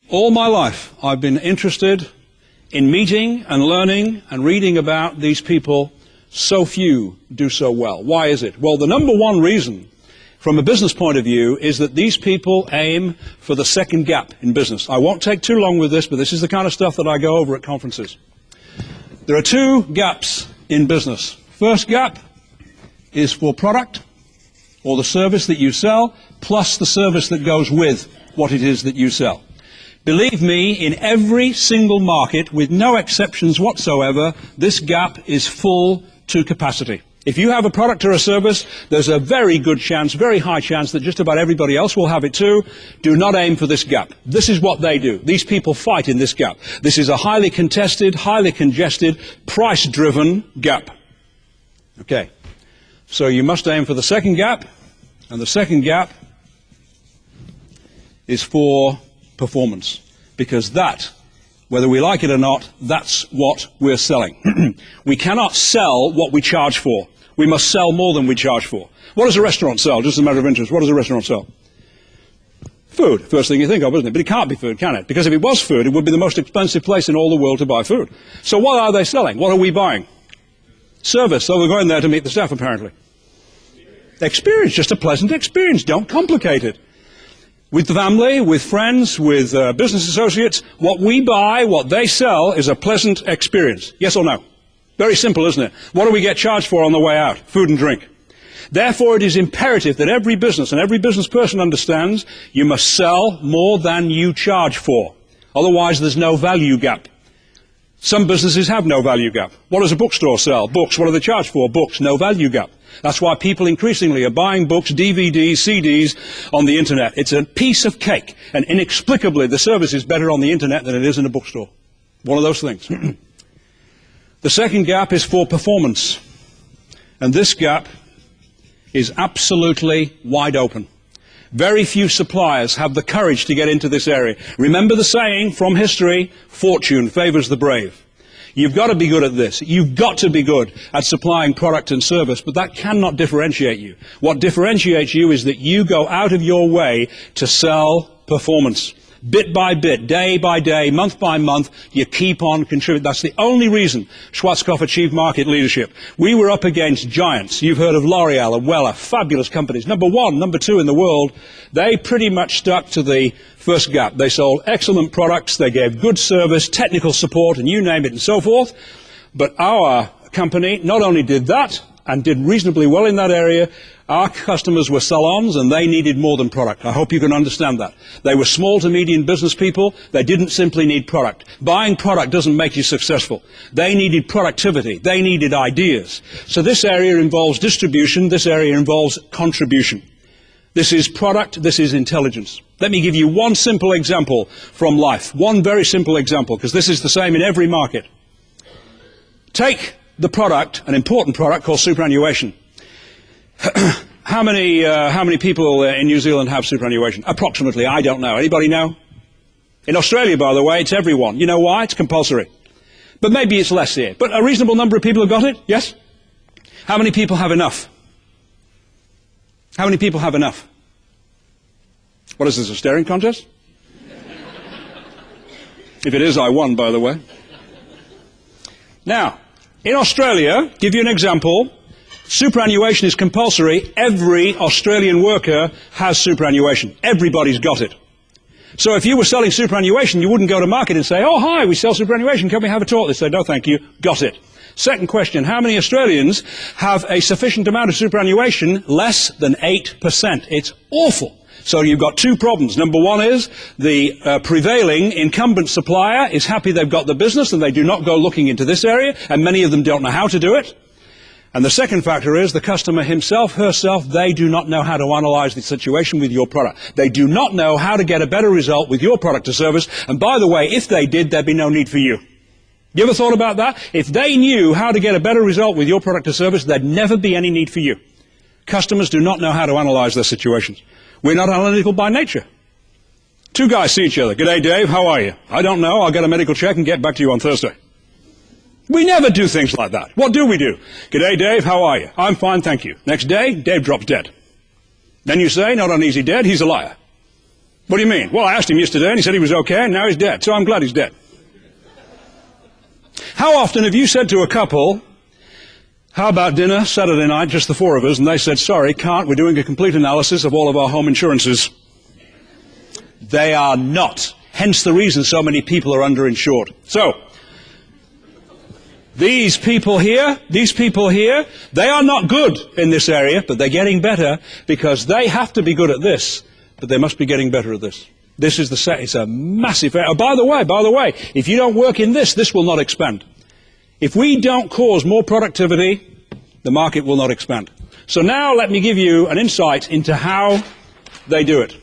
All my life, I've been interested in meeting and learning and reading about these people. So few do so well. Why is it? Well, the number one reason, from a business point of view, is that these people aim for the second gap in business. I won't take too long with this, but this is the kind of stuff that I go over at conferences. There are two gaps in business. First gap is for product or the service that you sell, plus the service that goes with what it is that you sell. Believe me, in every single market, with no exceptions whatsoever, this gap is full to capacity. If you have a product or a service, there's a very good chance, very high chance, that just about everybody else will have it too. Do not aim for this gap. This is what they do. These people fight in this gap. This is a highly contested, highly congested, price-driven gap. Okay. So you must aim for the second gap, and the second gap is for performance, because that, whether we like it or not, that's what we're selling. We cannot sell what we charge for. We must sell more than we charge for. What does a restaurant sell? Just as a matter of interest, what does a restaurant sell? Food, first thing you think of, isn't it? But it can't be food, can it? Because if it was food, it would be the most expensive place in all the world to buy food. So what are they selling? What are we buying? Service. So we're going there to meet the staff, apparently. Experience, just a pleasant experience. Don't complicate it. With the family, with friends, with business associates, what we buy, what they sell, is a pleasant experience. Yes or no? Very simple, isn't it? What do we get charged for on the way out? Food and drink. Therefore, it is imperative that every business and every business person understands you must sell more than you charge for. Otherwise, there's no value gap. Some businesses have no value gap. What does a bookstore sell? Books. What do they charge for? Books. No value gap. That's why people increasingly are buying books, DVDs, CDs on the internet. It's a piece of cake. And inexplicably, the service is better on the internet than it is in a bookstore. One of those things. The second gap is for performance. And this gap is absolutely wide open. Very few suppliers have the courage to get into this area. Remember the saying from history, fortune favors the brave. You've got to be good at this. You've got to be good at supplying product and service, but that cannot differentiate you. What differentiates you is that you go out of your way to sell performance. Bit by bit, day by day, month by month, you keep on contributing. That's the only reason Schwarzkopf achieved market leadership. We were up against giants. You've heard of L'Oreal and Weller, fabulous companies. Number one, number two in the world. They pretty much stuck to the first gap. They sold excellent products, they gave good service, technical support, and you name it and so forth. But our company not only did that, and did reasonably well in that area, our customers were salons and they needed more than product. I hope you can understand that. They were small to medium business people. They didn't simply need product. Buying product doesn't make you successful. They needed productivity. They needed ideas. So this area involves distribution. This area involves contribution. This is product. This is intelligence. Let me give you one simple example from life. One very simple example, because this is the same in every market. Take the product, an important product called superannuation. How many people in New Zealand have superannuation? Approximately, I don't know. Anybody know? In Australia, by the way, it's everyone. You know why? It's compulsory. But maybe it's less here. But a reasonable number of people have got it? Yes? How many people have enough? How many people have enough? What is this, a staring contest? If it is, I won, by the way. Now, in Australia, give you an example, superannuation is compulsory. Every Australian worker has superannuation. Everybody's got it. So if you were selling superannuation, you wouldn't go to market and say, oh, hi, we sell superannuation, can we have a talk? They say, no, thank you, got it. Second question, how many Australians have a sufficient amount of superannuation? Less than 8%. It's awful. So you've got two problems. Number one is the prevailing incumbent supplier is happy they've got the business and they do not go looking into this area, and many of them don't know how to do it. And the second factor is the customer himself, herself, they do not know how to analyze the situation with your product. They do not know how to get a better result with your product or service. And by the way, if they did, there'd be no need for you. You ever thought about that? If they knew how to get a better result with your product or service, there'd never be any need for you. Customers do not know how to analyze their situations. We're not analytical by nature. Two guys see each other. G'day, Dave. How are you? I don't know. I'll get a medical check and get back to you on Thursday. We never do things like that. What do we do? G'day, Dave. How are you? I'm fine, thank you. Next day, Dave drops dead. Then you say, not only is he dead, he's a liar. What do you mean? Well, I asked him yesterday and he said he was okay and now he's dead. So I'm glad he's dead. How often have you said to a couple, how about dinner Saturday night, just the four of us, and they said, sorry, can't, we're doing a complete analysis of all of our home insurances. They are not. Hence the reason so many people are underinsured. So, these people here, they are not good in this area, but they're getting better because they have to be good at this, but they must be getting better at this. This is the set. It's a massive area. Oh, by the way, if you don't work in this, this will not expand. If we don't cause more productivity, the market will not expand. So now let me give you an insight into how they do it.